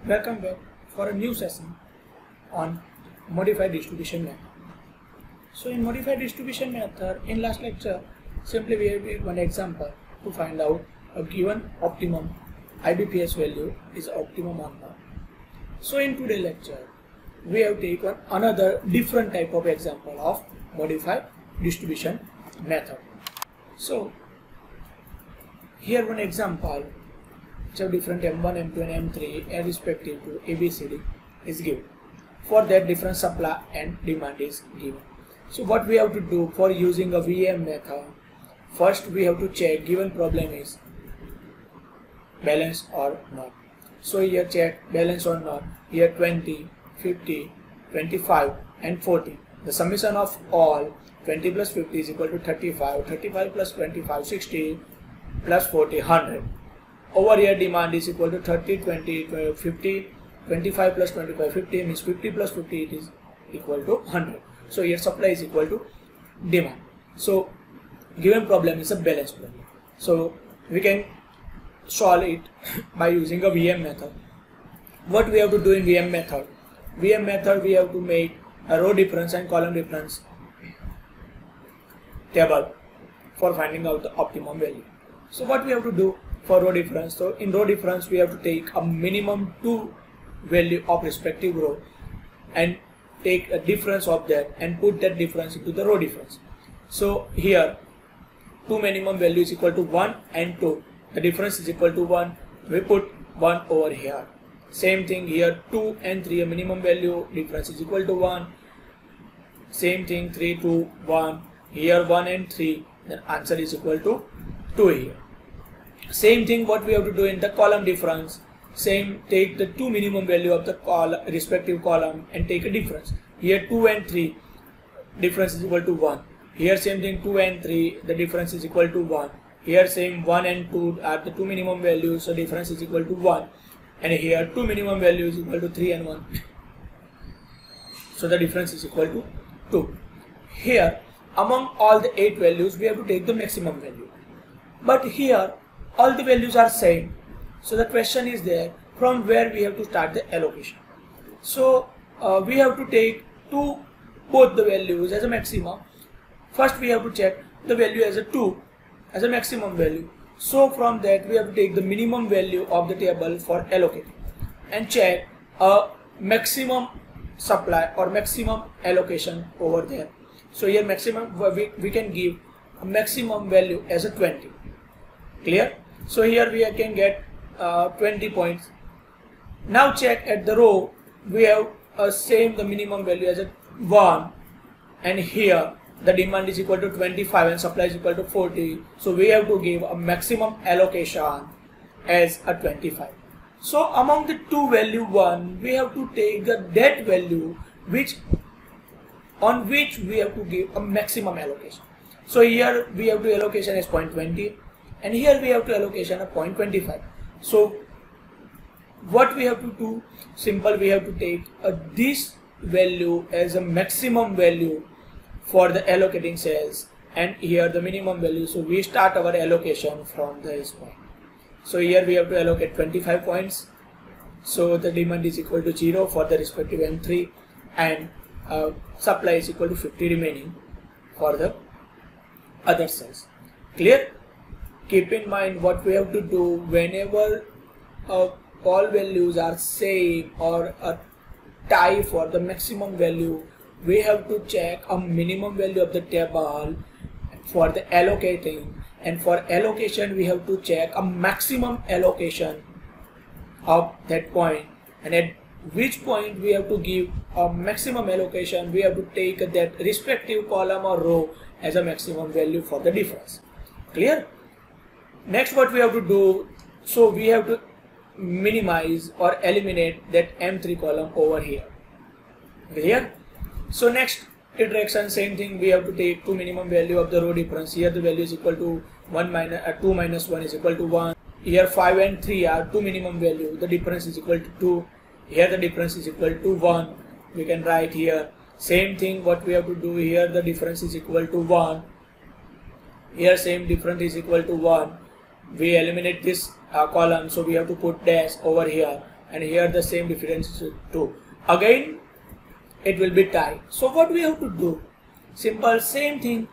Welcome back for a new session on modified distribution method. So in modified distribution method, in last lecture, simply we have one example to find out a given optimum IBPS value is optimum or not. So in today's lecture, we have taken another different type of example of modified distribution method. So here one example. So different M1, M2 and M3 and respective to ABCD is given. For that different supply and demand is given. So what we have to do for using a VM method, first we have to check given problem is balance or not. So here check balance or not. Here 20, 50, 25 and 40. The summation of all 20 plus 50 is equal to 35, 35 plus 25, 60 plus 40, 100. Over here demand is equal to 30, 20, 50, 25 plus 25, 50 means 50 plus 50 it is equal to 100. So here supply is equal to demand. So given problem is a balance problem. So we can solve it by using a VM method. What we have to do in VM method? VM method we have to make a row difference and column difference table for finding out the optimum value. So what we have to do for row difference? So in row difference we have to take a minimum 2 value of respective row and take a difference of that and put that difference into the row difference. So here 2 minimum value is equal to 1 and 2. The difference is equal to 1. We put 1 over here. Same thing here 2 and 3 a minimum value difference is equal to 1. Same thing 3, 2, 1. Here 1 and 3. Then answer is equal to 2 here. Same thing what we have to do in the column difference. Same, take the 2 minimum value of the respective column and take a difference. Here 2 and 3 difference is equal to 1. Here same thing 2 and 3 the difference is equal to 1. Here same 1 and 2 are the 2 minimum values, so difference is equal to 1. And here 2 minimum values is equal to 3 and 1. So the difference is equal to 2. Here among all the 8 values we have to take the maximum value. But here all the values are same. So the question is there from where we have to start the allocation. So we have to take both the values as a maximum. First we have to check the value as a 2 as a maximum value. So from that we have to take the minimum value of the table for allocating and check a maximum supply or maximum allocation over there. So here maximum we can give a maximum value as a 20. Clear? So here we can get 20 points. Now check at the row we have same the minimum value as a 1 and here the demand is equal to 25 and supply is equal to 40. So we have to give a maximum allocation as a 25. So among the two value 1 we have to take the that value on which we have to give a maximum allocation. So here we have to allocation as 0.20 and here we have to allocation of 0.25. So what we have to do? Simple, we have to take this value as a maximum value for the allocating cells and here the minimum value. So we start our allocation from this point. So here we have to allocate 25 points. So the demand is equal to 0 for the respective M3 and supply is equal to 50 remaining for the other cells. Clear? Keep in mind what we have to do whenever all values are same or a tie for the maximum value, we have to check a minimum value of the table for the allocating, and for allocation we have to check a maximum allocation of that point, and at which point we have to give a maximum allocation we have to take that respective column or row as a maximum value for the difference. Clear? Next what we have to do, so we have to minimize or eliminate that M3 column over here. Clear? So next iteration same thing, we have to take 2 minimum value of the row difference. Here the value is equal to 2 minus 1 is equal to 1. Here 5 and 3 are 2 minimum value, the difference is equal to 2. Here the difference is equal to 1. We can write here same thing what we have to do. Here the difference is equal to 1. Here same difference is equal to 1. We eliminate this column, so we have to put dash over here and here the same difference is 2. Again it will be tie. So what we have to do? Simple, same thing.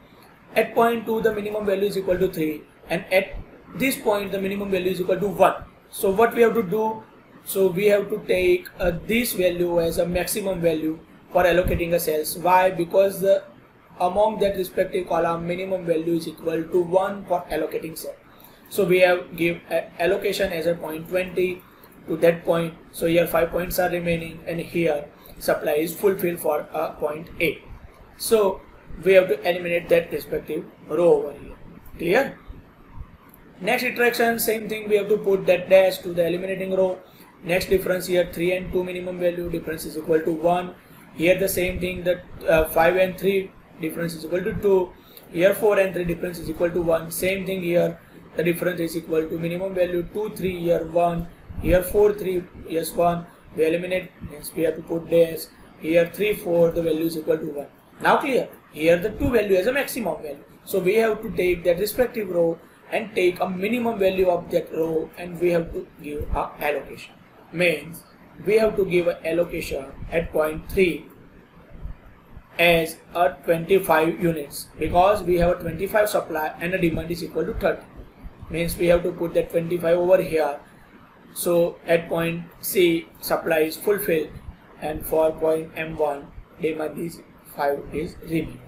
At point 2 the minimum value is equal to 3, and at this point the minimum value is equal to 1. So what we have to do? So we have to take this value as a maximum value for allocating a cells. Why? Because among that respective column minimum value is equal to 1 for allocating cell. So we have give allocation as a point 20 to that point. So here 5 points are remaining, and here supply is fulfilled for point A. So we have to eliminate that respective row over here. Clear? Next iteration, same thing, we have to put that dash to the eliminating row. Next difference here, 3 and 2 minimum value difference is equal to 1. Here the same thing, that 5 and 3 difference is equal to 2. Here 4 and 3 difference is equal to 1. Same thing here, the difference is equal to minimum value 2, 3, here 1. Here 4, 3, yes 1. We eliminate, hence we have to put dash. Here 3, 4, the value is equal to 1. Now clear? Here the 2 value as a maximum value. So we have to take that respective row and take a minimum value of that row, and we have to give a allocation. Means we have to give an allocation at point 3 as a 25 units, because we have a 25 supply and the demand is equal to 30. Means we have to put that 25 over here. So at point C supply is fulfilled, and for point M1 demand is 5 is remaining.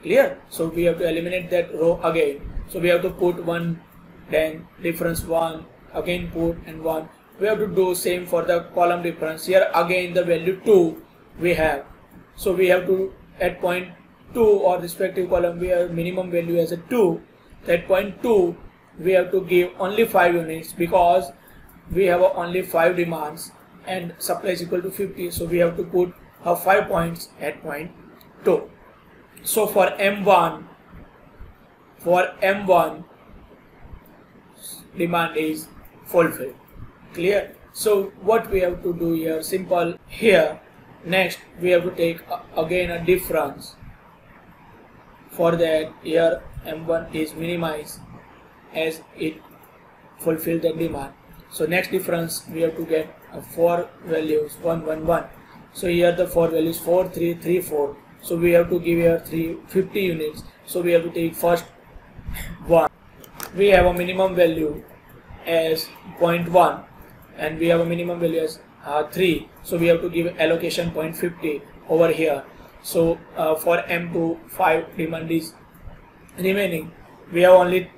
Clear? So we have to eliminate that row again. So we have to put 1, then difference 1, again put and 1. We have to do same for the column difference. Here again the value 2 we have. So we have to at point 2 or respective column we have minimum value as a 2. At point 2 we have to give only 5 units, because we have only 5 demands and supply is equal to 50. So we have to put 5 points at point 2. So for M1 demand is fulfilled. Clear? So what we have to do here, simple here. Next we have to take again a difference. For that here M1 is minimized as it fulfilled the demand. So next difference we have to get 4 values 1 1 1. So here the 4 values 4 3 3 4. So we have to give here 50 units. So we have to take first 1. We have a minimum value as 0.1 and we have a minimum value as 3. So we have to give allocation 0.50 over here. So for M2 5 demand is remaining. We have only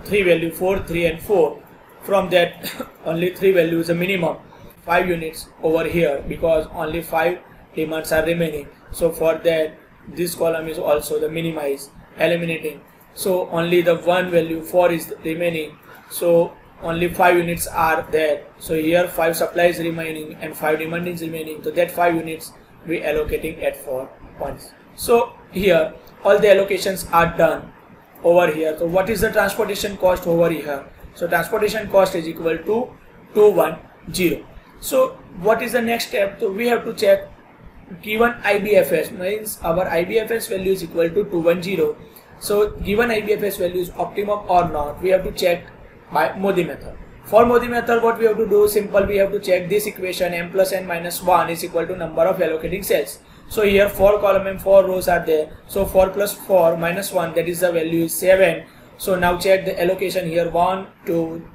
3 value 4 3 and 4. From that only 3 values a minimum 5 units over here, because only 5 demands are remaining. So for that this column is also the minimize, eliminating. So only the 1 value 4 is remaining. So only 5 units are there. So here 5 supply is remaining and 5 demand is remaining. So that 5 units we allocating at 4 points. So here all the allocations are done over here. So what is the transportation cost over here? So transportation cost is equal to 210. So what is the next step? So we have to check given IBFS, means our IBFS value is equal to 210. So given IBFS value is optimum or not, we have to check by Modi method. For Modi method, what we have to do, simple, we have to check this equation m plus n minus 1 is equal to number of allocating cells. So here 4 column and 4 rows are there. So 4 plus 4 minus 1, that is the value is 7. So now check the allocation here 1, 2,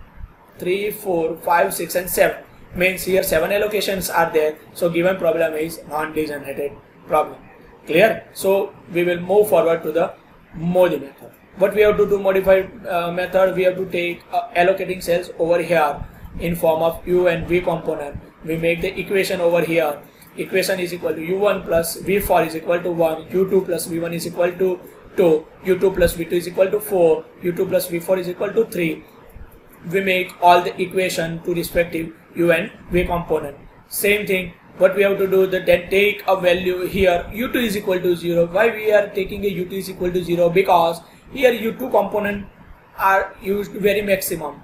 3, 4, 5, 6 and 7. Means here 7 allocations are there. So given problem is non-degenerated problem. Clear? So we will move forward to the Modi method. What we have to do, modified method, we have to take allocating cells over here in form of U and V component. We make the equation over here. Equation is equal to U1 plus V4 is equal to 1, U2 plus V1 is equal to 2, U2 plus V2 is equal to 4, U2 plus V4 is equal to 3. We make all the equation to respective U and V component. Same thing, what we have to do, that then take a value here, U2 is equal to 0. Why we are taking a U2 is equal to 0? Because here U2 component are used very maximum.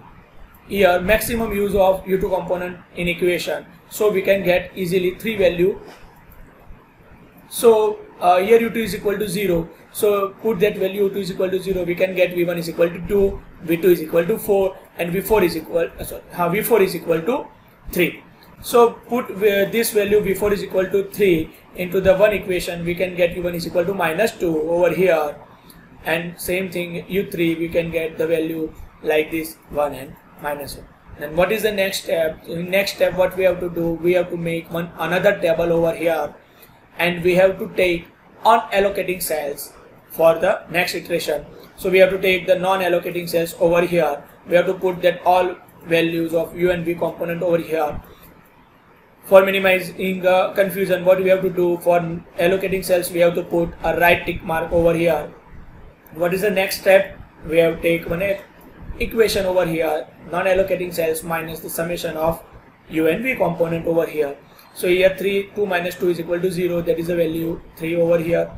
Here maximum use of U2 component in equation. So we can get easily 3 value. So here U2 is equal to 0. So put that value U2 is equal to 0. We can get V1 is equal to 2, V2 is equal to 4, and V4 is equal V4 is equal to 3. So put this value before is equal to 3 into the one equation, we can get u1 is equal to -2 over here, and same thing u3 we can get the value like this, 1 and -1. Then what is the next step? In next step what we have to do, we have to make another table over here, and we have to take unallocating cells for the next iteration. So we have to take the non-allocating cells over here, we have to put that all values of u and v component over here. For minimizing confusion, what we have to do, for allocating cells we have to put a right tick mark over here. What is the next step? We have to take one equation over here, non-allocating cells minus the summation of u and v component over here. So here 2 minus 2 is equal to 0, that is the value 3 over here.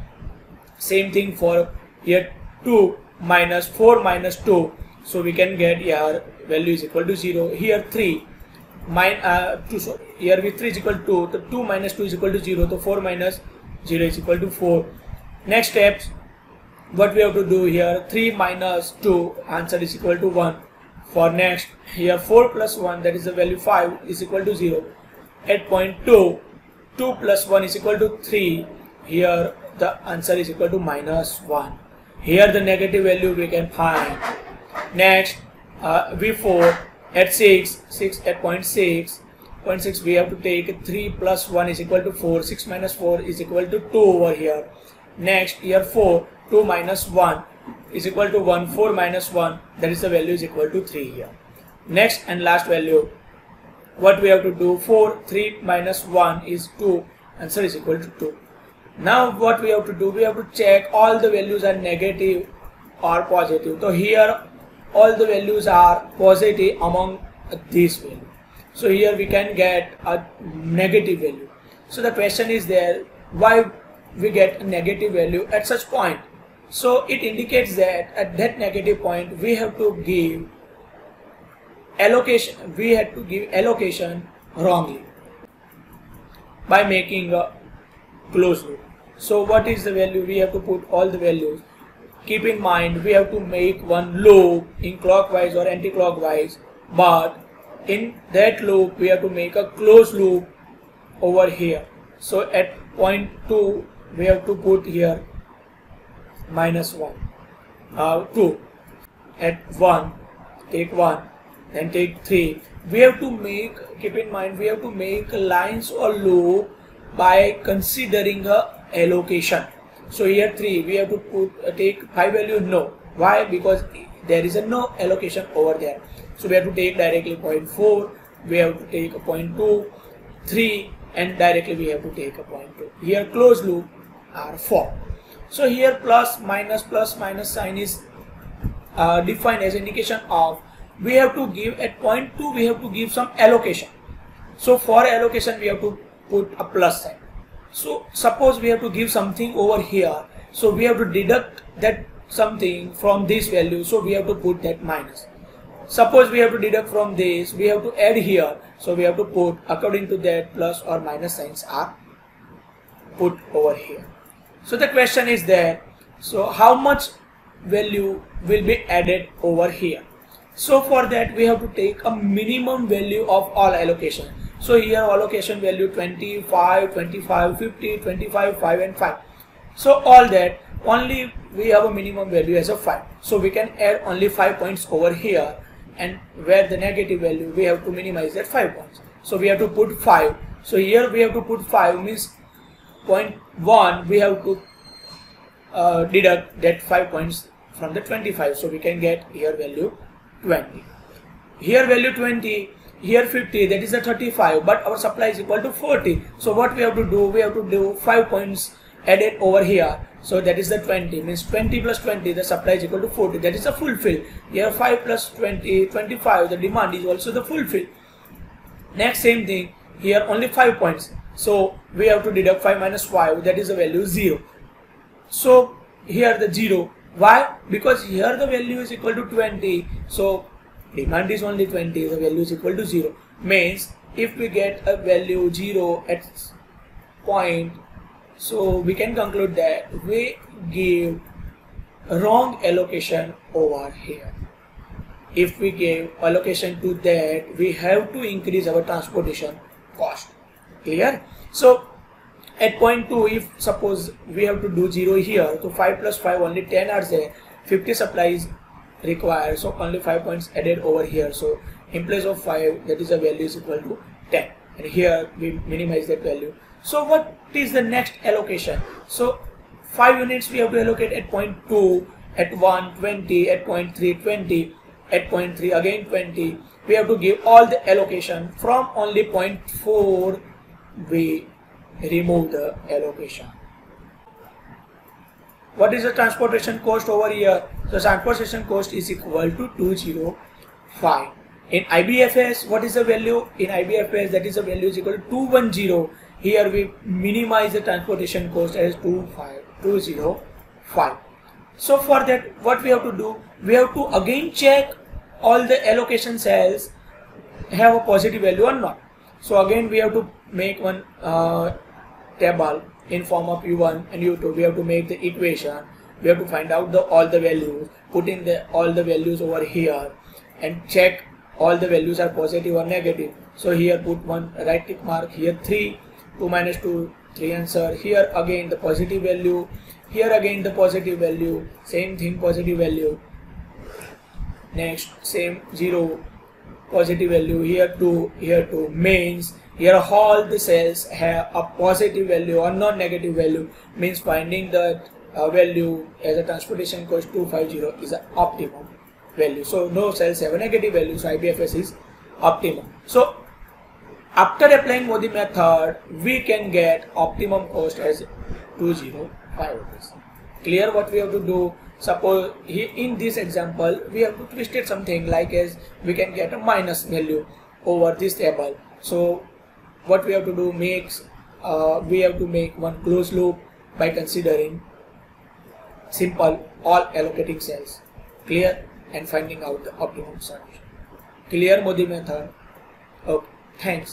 Same thing for here 2 minus 4 minus 2, so we can get here value is equal to 0. Here 2 here with 3 is equal to 2, so 2 minus 2 is equal to 0, so 4 minus 0 is equal to 4. Next steps, what we have to do here, 3 minus 2, answer is equal to 1. For next, here 4 plus 1, that is the value 5 is equal to 0. At point 2, 2 plus 1 is equal to 3, here the answer is equal to -1. Here the negative value we can find. Next, v4 at 6 at point 6 we have to take 3 plus 1 is equal to 4, 6 minus 4 is equal to 2 over here. Next, here 4, 2 minus 1 is equal to 1, 4 minus 1, that is the value is equal to 3 here. Next and last value, what we have to do, 4, 3 minus 1 is 2, answer is equal to 2. Now what we have to do, we have to check all the values are negative or positive. So here all the values are positive among these values. So here we can get a negative value. So the question is there, why we get a negative value at such point? So it indicates that at that negative point we have to give allocation, we had to give allocation wrongly by making a closed loop. So what is the value? We have to put all the values. Keep in mind, we have to make one loop in clockwise or anti-clockwise, but in that loop we have to make a closed loop over here. So at point 2 we have to put here -1, 2, at 1 take 1, then take 3. We have to make, keep in mind, we have to make lines or loop by considering a allocation. So here 3 we have to take 5 value, no. Why? Because there is a no allocation over there. So we have to take directly point 4, we have to take a point 2, 3, and directly we have to take a point 2. Here closed loop are 4. So here plus minus sign is defined as indication of we have to give at point 2 we have to give some allocation. So for allocation we have to put a plus sign. So suppose we have to give something over here, so we have to deduct that something from this value, so we have to put that minus. Suppose we have to deduct from this, we have to add here, so we have to put according to that plus or minus signs are put over here. So the question is there, so how much value will be added over here? So for that we have to take a minimum value of all allocation. So here allocation value 25, 25, 50, 25, 5 and 5. So all that only we have a minimum value as of 5. So we can add only 5 points over here, and where the negative value we have to minimize that 5 points. So we have to put 5. So here we have to put 5 means point 1 we have to deduct that 5 points from the 25. So we can get here value 20. Here value 20. Here 50, that is a 35, but our supply is equal to 40. So what we have to do, we have to do 5 points added over here. So that is the 20, means 20 plus 20, the supply is equal to 40. That is a fulfill. Here 5 plus 20, 25, the demand is also the fulfill. Next same thing, here only 5 points. So we have to deduct 5 minus 5, that is the value 0. So here the 0. Why? Because here the value is equal to 20. So demand is only 20, the value is equal to 0. Means if we get a value 0 at point, so we can conclude that we give wrong allocation over here. If we give allocation to that, we have to increase our transportation cost. Clear? So at point 2, if suppose we have to do 0 here, so 5 plus 5 only 10 are there, 50 supplies required, so only 5 points added over here. So in place of 5, that is a value is equal to 10, and here we minimize that value. So what is the next allocation? So 5 units we have to allocate at point 2, at 1 20, at point 3 20, at point 3 again 20. We have to give all the allocation. From only point 4 we remove the allocation. What is the transportation cost over here? The transportation cost is equal to 205. In IBFS, what is the value? In IBFS, that is the value is equal to 210. Here we minimize the transportation cost as 205. So for that, what we have to do? We have to again check all the allocation cells have a positive value or not. So again we have to make one table in form of U1 and U2. We have to make the equation. We have to find out all the values, put in all the values over here, and check all the values are positive or negative. So here put one right tick mark, here 3, 2 minus 2, 3 answer. Here again the positive value, here again the positive value, same thing positive value. Next same 0, positive value, here 2, here 2, means here all the cells have a positive value or not negative value, means finding the value as a transportation cost 250 is an optimum value. So no cells have a negative value, so IBFS is optimum. So after applying Modi method, we can get optimum cost as 205 rupees. Clear what we have to do? Suppose here in this example we have to twist it something like as we can get a minus value over this table. So what we have to do, we have to make one closed loop by considering simple all allocating cells. Clear? And finding out the optimum solution. Clear Modi method? Okay, thanks.